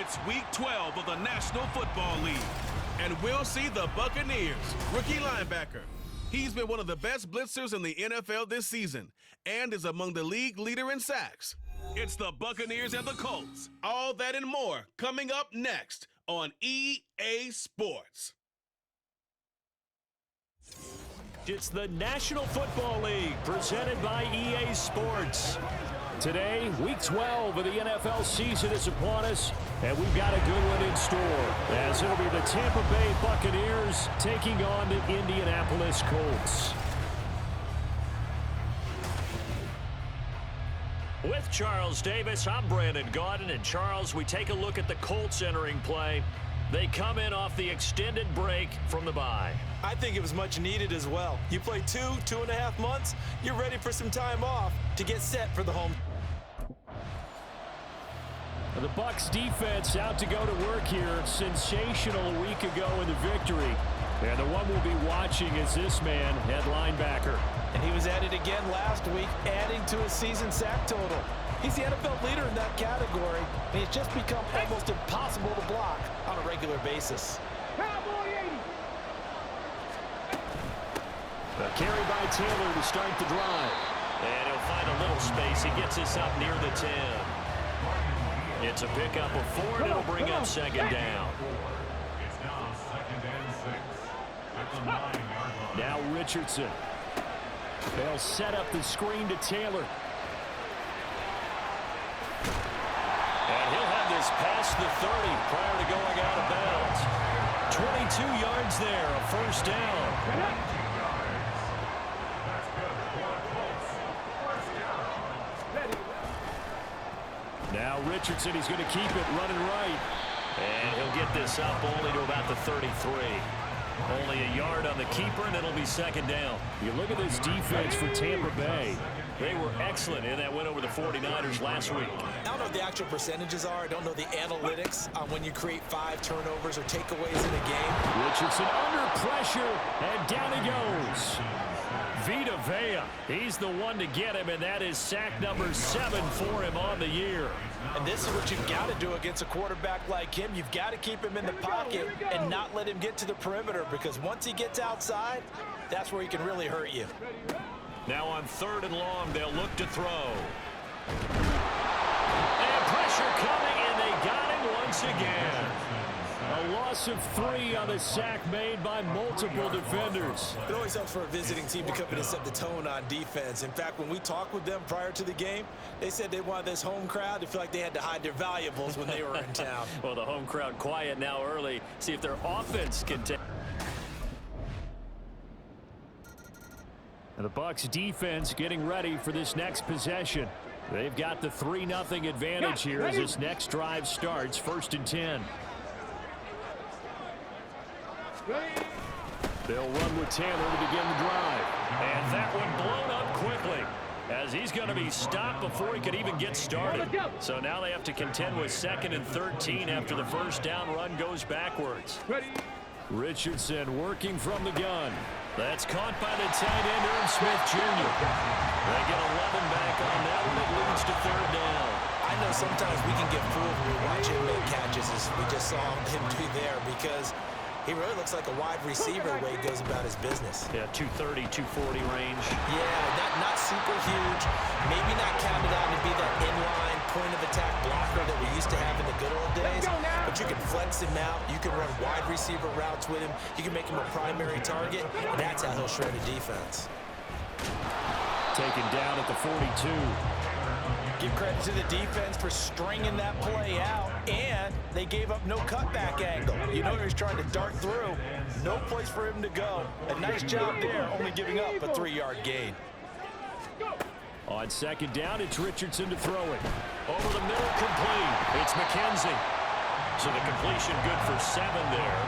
It's Week 12 of the National Football League. And we'll see the Buccaneers, rookie linebacker. He's been one of the best blitzers in the NFL this season and is among the league leader in sacks. It's the Buccaneers and the Colts. All that and more coming up next on EA Sports. It's the National Football League presented by EA Sports. Today, Week 12 of the NFL season is upon us, and we've got a good one in store, as it'll be the Tampa Bay Buccaneers taking on the Indianapolis Colts. With Charles Davis, I'm Brandon Gaudin, and Charles, we take a look at the Colts entering play. They come in off the extended break from the bye. I think it was much needed as well. You play 2.5 months, you're ready for some time off to get set for the home. The Bucs defense out to go to work here. Sensational a week ago in the victory. And the one we'll be watching is this man at linebacker. And he was at it again last week, adding to his season sack total. He's the NFL leader in that category, and it's just become almost impossible to block on a regular basis. A carry by Taylor to start the drive. And he'll find a little space. He gets us up near the 10. It's a pickup of 4, and it'll bring up second down. It's now 2nd and 6 at the 9-yard line. Now Richardson. They'll set up the screen to Taylor. And he'll have this past the 30 prior to going out of bounds. 22 yards there, a first down. Now Richardson, he's going to keep it running right. And he'll get this up only to about the 33. Only a yard on the keeper, and it'll be second down. You look at this defense for Tampa Bay. They were excellent in that win over the 49ers last week. I don't know what the actual percentages are. I don't know the analytics on when you create 5 turnovers or takeaways in a game. Richardson under pressure, and down he goes. Vita Vea, he's the one to get him, and that is sack number 7 for him on the year. And this is what you've got to do against a quarterback like him. You've got to keep him in the pocket and not let him get to the perimeter, because once he gets outside, that's where he can really hurt you. Now on 3rd and long, they'll look to throw. And pressure coming, and they got him once again. A loss of 3 on the sack made by multiple defenders. It always helps for a visiting team to come in and set the tone on defense. In fact, when we talked with them prior to the game, they said they wanted this home crowd to feel like they had to hide their valuables when they were in town. Well, the home crowd quiet now early. See if their offense can take. And the Bucs defense getting ready for this next possession. They've got the 3-0 advantage here as this next drive starts, 1st and 10. They'll run with Taylor to begin the drive. And that one blown up quickly, as he's going to be stopped before he could even get started. So now they have to contend with 2nd and 13 after the first down run goes backwards. Richardson working from the gun. That's caught by the tight end, Irv Smith Jr. They get 11 back on that one. It leads to 3rd down. I know sometimes we can get fooled when we watch him make catches, as we just saw him do there, because he really looks like a wide receiver the way he goes about his business. Yeah, 230, 240 range. Yeah, not super huge. Maybe not counted out to be that inline point-of-attack blocker that we used to have in the good old days. But you can flex him out. You can run wide receiver routes with him. You can make him a primary target. And that's how he'll shred a defense. Taken down at the 42. Give credit to the defense for stringing that play out, and they gave up no cutback angle. You know he was trying to dart through. No place for him to go. A nice job there, only giving up a 3-yard gain. On 2nd down, it's Richardson to throw it. Over the middle, complete. It's McKenzie. So the completion good for 7 there,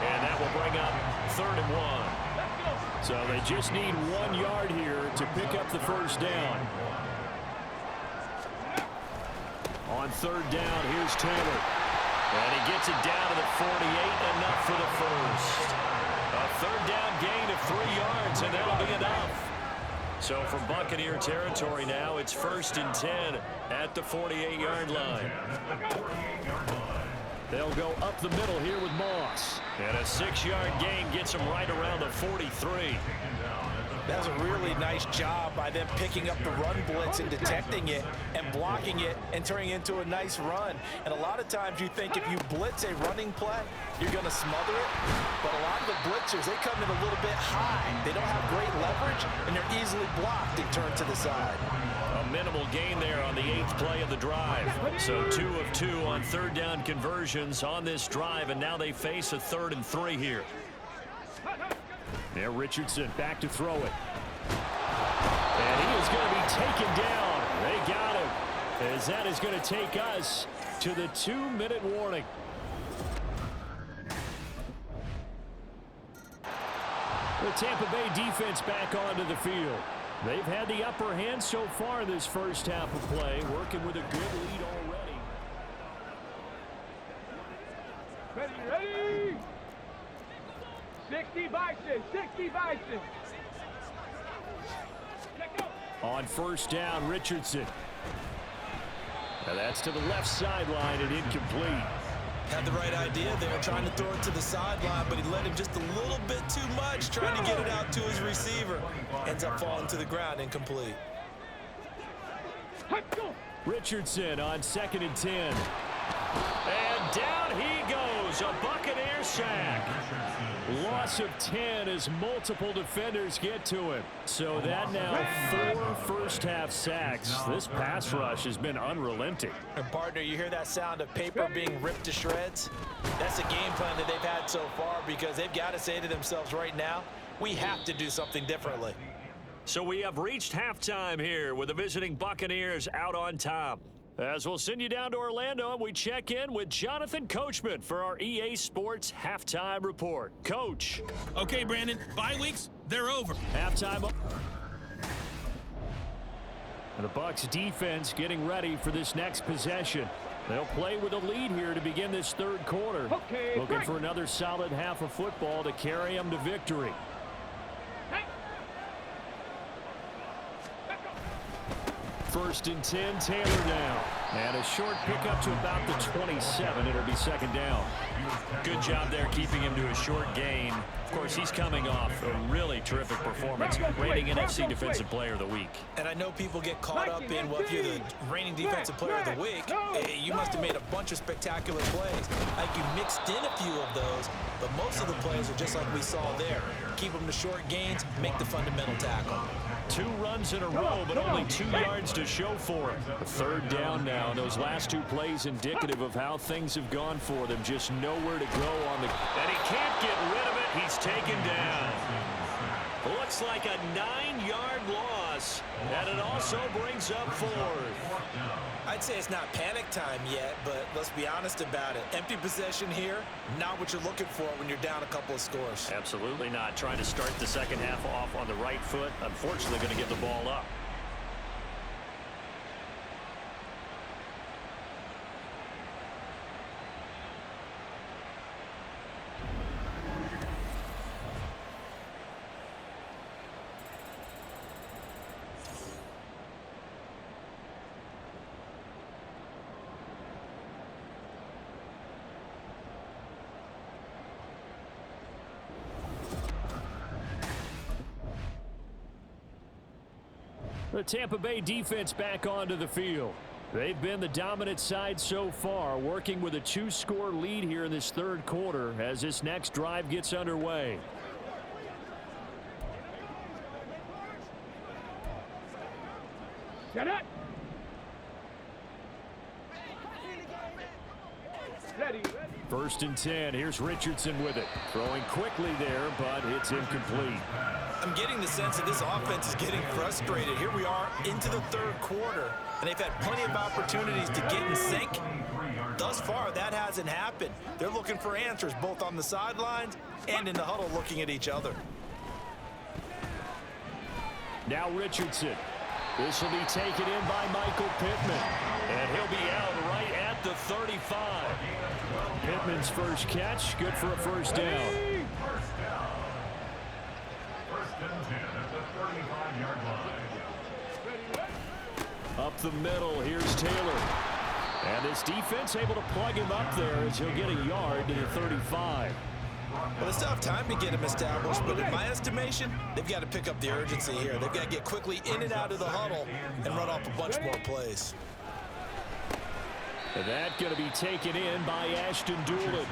and that will bring up 3rd and 1. So they just need 1 yard here to pick up the first down. On 3rd down, here's Taylor. And he gets it down to the 48, enough for the first. A 3rd down gain of 3 yards, and that'll be enough. So from Buccaneer territory now, it's 1st and 10 at the 48-yard line. They'll go up the middle here with Moss. And a 6-yard gain gets him right around the 43. That was a really nice job by them picking up the run blitz and detecting it and blocking it and turning it into a nice run. And a lot of times you think if you blitz a running play, you're going to smother it. But a lot of the blitzers, they come in a little bit high. They don't have great leverage, and they're easily blocked and turned to the side. A minimal gain there on the 8th play of the drive. So 2 of 2 on third down conversions on this drive, and now they face a 3rd and 3 here. Now Richardson back to throw it. And he is going to be taken down. They got him. As that is going to take us to the 2-minute warning. The Tampa Bay defense back onto the field. They've had the upper hand so far this first half of play, working with a good lead already. Ready! 60 Bison, 60 Bison. On first down, Richardson. Now that's to the left sideline and incomplete. Had the right idea there, trying to throw it to the sideline, but he let him just a little bit too much, trying to get it out to his receiver. Ends up falling to the ground, incomplete. Richardson on 2nd and 10. And down he goes, a Buccaneer sack. Loss of 10 as multiple defenders get to him. So that now 4 first-half sacks. This pass rush has been unrelenting. And partner, you hear that sound of paper being ripped to shreds? That's the game plan that they've had so far, because they've got to say to themselves right now, we have to do something differently. So we have reached halftime here with the visiting Buccaneers out on top. As we'll send you down to Orlando, and we check in with Jonathan Coachman for our EA Sports Halftime Report. Coach. Okay, Brandon, bye weeks, they're over. Halftime. And the Bucs defense getting ready for this next possession. They'll play with a lead here to begin this 3rd quarter. Okay, looking break. for another solid half of football to carry them to victory. First and 10, Taylor down. And a short pickup to about the 27. It'll be 2nd down. Good job there keeping him to a short gain. Of course, he's coming off a really terrific performance, reigning NFC Defensive Player of the Week. And I know people get caught up in, well, if you're the reigning Defensive Player of the Week, you must have made a bunch of spectacular plays. Like you mixed in a few of those, but most of the plays are just like we saw there. Keep them to short gains, make the fundamental tackle. 2 runs in a row, but only 2 yards to show for him. A 3rd down now. Those last 2 plays indicative of how things have gone for them. Just nowhere to go on the... And he can't get rid of it. He's taken down. Looks like a 9-yard loss. And it also brings up 4th. I'd say it's not panic time yet, but let's be honest about it. Empty possession here, not what you're looking for when you're down a couple of scores. Absolutely not. Trying to start the second half off on the right foot. Unfortunately, going to give the ball up. The Tampa Bay defense back onto the field. They've been the dominant side so far, working with a 2-score lead here in this 3rd quarter as this next drive gets underway. Get it! Ready. 1st and 10. Here's Richardson with it. Throwing quickly there, but it's incomplete. I'm getting the sense that this offense is getting frustrated. Here we are into the 3rd quarter, and they've had plenty of opportunities to get in sync. Thus far, that hasn't happened. They're looking for answers both on the sidelines and in the huddle looking at each other. Now Richardson. This will be taken in by Michael Pittman. And he'll be out right at the 35. Pittman's first catch, good for a 1st down. First down. 1st and 10 at the 35-yard line. Up the middle, here's Taylor. And this defense able to plug him up there as he'll get a yard to the 35. Well, they still have time to get him established, but in my estimation, they've got to pick up the urgency here. They've got to get quickly in and out of the huddle and run off a bunch more plays. And that going to be taken in by Ashton Doolin.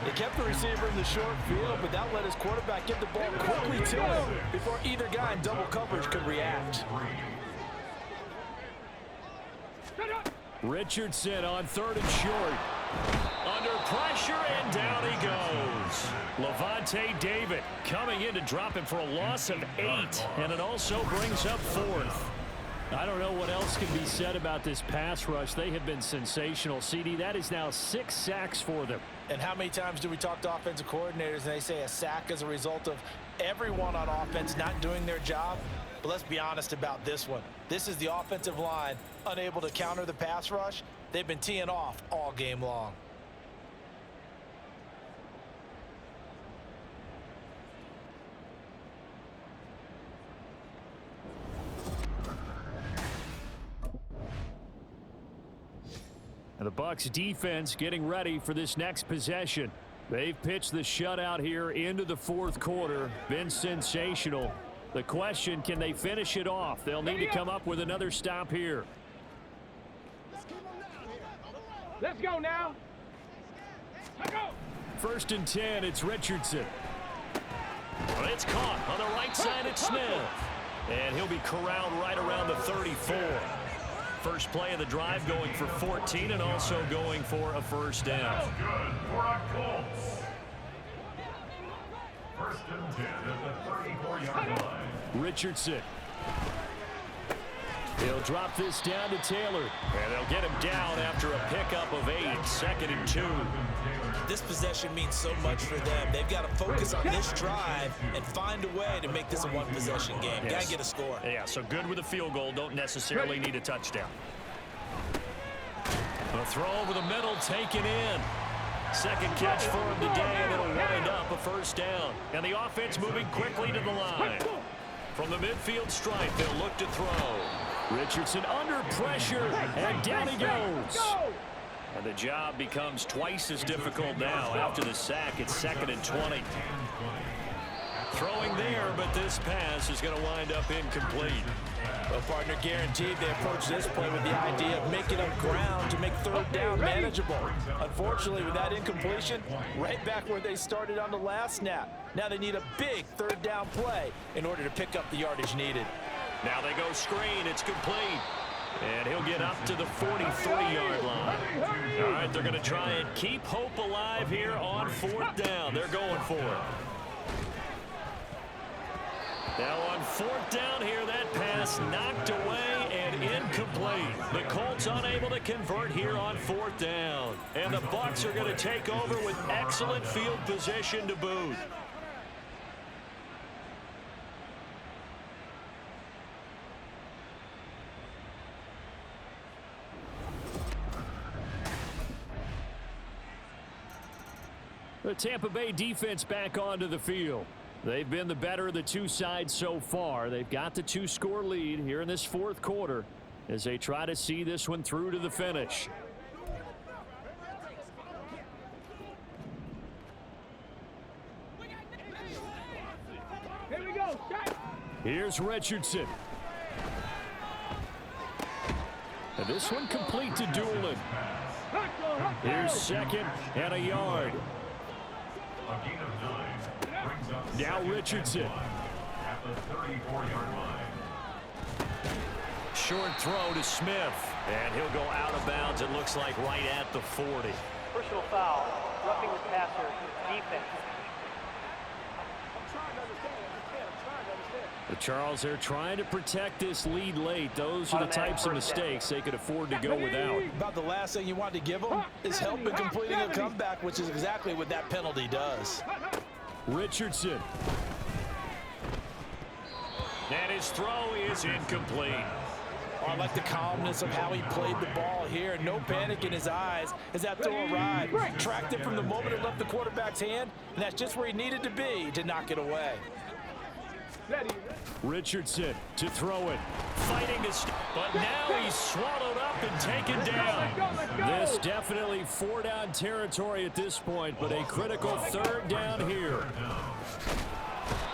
He kept the receiver in the short field, but that let his quarterback get the ball quickly to him before either guy in double coverage could react. Richardson on 3rd and short. Under pressure, and down he goes. Levante David coming in to drop him for a loss of 8, and it also brings up 4th. I don't know what else can be said about this pass rush. They have been sensational. CD, that is now 6 sacks for them. And how many times do we talk to offensive coordinators and they say a sack as a result of everyone on offense not doing their job? But let's be honest about this one. This is the offensive line unable to counter the pass rush. They've been teeing off all game long. And the Bucs defense getting ready for this next possession. They've pitched the shutout here into the 4th quarter. Been sensational. The question, can they finish it off? They'll need to come up with another stop here. Let's go now. Let's go. 1st and 10, it's Richardson. Well, it's caught on the right side, it's Smith. And he'll be corralled right around the 34. First play of the drive going for 14 and also going for a first down. That's good for our Colts. 1st and 10 at the 34-yard line. Richardson. He'll drop this down to Taylor. And they'll get him down after a pickup of 8. 2nd and 2. This possession means so much for them. They've got to focus on this drive and find a way to make this a one-possession game. Yes. Got to get a score. Yeah, so good with a field goal. Don't necessarily need a touchdown. A throw over the middle, taken in. 2nd catch for him today, and it'll wind up a first down. And the offense moving quickly to the line. From the midfield stripe, they'll look to throw. Richardson under pressure, and down he goes. And the job becomes twice as difficult now after the sack. It's 2nd and 20. Throwing there, but this pass is going to wind up incomplete. Well, partner, guaranteed they approach this play with the idea of making up ground to make 3rd down manageable. Unfortunately, with that incompletion, right back where they started on the last snap. Now they need a big 3rd down play in order to pick up the yardage needed. Now they go screen. It's complete. And he'll get up to the 43-yard line. All right, they're going to try and keep hope alive here on 4th down. They're going for it. Now on 4th down here, that pass knocked away and incomplete. The Colts unable to convert here on 4th down. And the Bucs are going to take over with excellent field position to boot. The Tampa Bay defense back onto the field. They've been the better of the two sides so far. They've got the 2-score lead here in this 4th quarter as they try to see this one through to the finish. Here we go. Here's Richardson. And this one complete to Doolin. Here's 2nd and a yard. A gain of 9 brings up Now Richardson. at the 34-yard line. Short throw to Smith. And he'll go out of bounds, it looks like, right at the 40. Personal foul, roughing the passer, defense. But Charles, they're trying to protect this lead late. Those are the types of mistakes they could afford to go without. About the last thing you want to give them is help in completing a comeback, which is exactly what that penalty does. Richardson. And his throw is incomplete. Oh, I like the calmness of how he played the ball here. No panic in his eyes as that throw arrived. Tracked it from the moment it left the quarterback's hand, and that's just where he needed to be to knock it away. Richardson to throw it. Fighting to but now he's swallowed up and taken down. This definitely 4-down territory at this point, but a critical 3rd down here.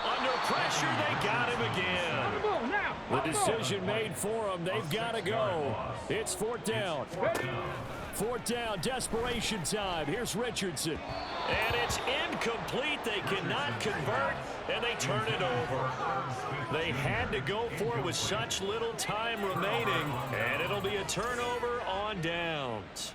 Under pressure, they got him again. The decision made for them. They've got to go. It's 4th down. 4th down, desperation time. Here's Richardson. And it's incomplete. They cannot convert, and they turn it over. They had to go for it with such little time remaining, and it'll be a turnover on downs.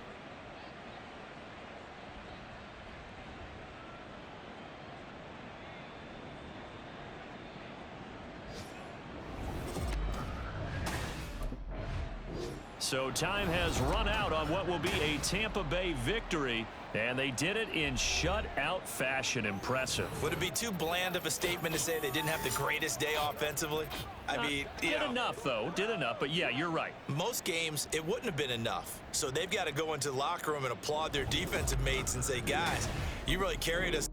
So time has run out on what will be a Tampa Bay victory, and they did it in shutout fashion. Impressive. Would it be too bland of a statement to say they didn't have the greatest day offensively? I mean, did enough, though. Did enough, but yeah, you're right. Most games, it wouldn't have been enough. So they've got to go into the locker room and applaud their defensive mates and say, guys, you really carried us